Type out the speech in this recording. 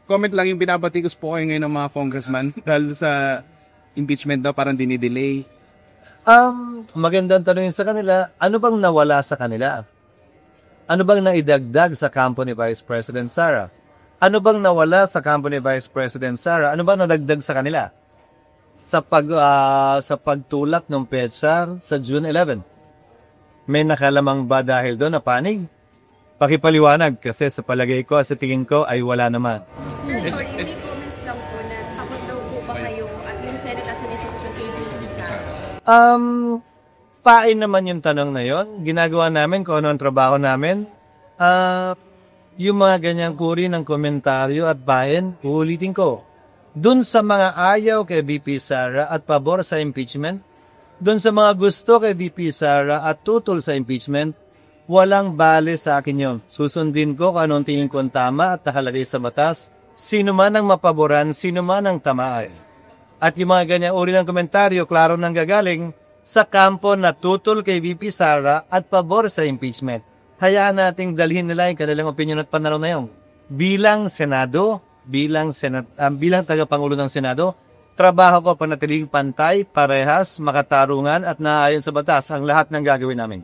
comment lang yung binabatikos po kayo ngayon ng mga congressman dahil sa impeachment daw parang dinidelay. Magandang tanong sa kanila, ano bang nawala sa kanila? Ano bang naidagdag sa kampo ni Vice President Sara? Ano bang nawala sa kampo ni Vice President Sara? Ano bang nadagdag sa kanila? Sa pagtulak ng petsa sa June 11. May nakalamang ba dahil doon na panig? Pakipaliwanag kasi sa palagay ko, sa tingin ko ay wala naman. Sir, sorry, may comments lang po na takot daw po ba kayo at yung Senate as an institution kay VP Sara? Pain naman yung tanong na yon. Ginagawa namin kung ano ang trabaho namin. Yung mga ganyang kuri ng komentaryo at pain, uulitin ko. Dun sa mga ayaw kay VP Sara at pabor sa impeachment, dun sa mga gusto kay VP Sara at tutol sa impeachment, walang bale sa akin yon. Susundin ko kung anong tingin ko tama at nakalagay sa batas, sino man ang mapaboran, sino man ang tamaan. At yung mga ganyang uri ng komentaryo, klaro nang gagaling sa kampo na tutol kay VP Sara at pabor sa impeachment. Hayaan nating dalhin nila yung kanilang opinion at pananaw na yun. Bilang Senado, bilang tagapangulo ng Senado, trabaho ko panatiling pantay, parehas, makatarungan at naaayon sa batas ang lahat ng gagawin namin.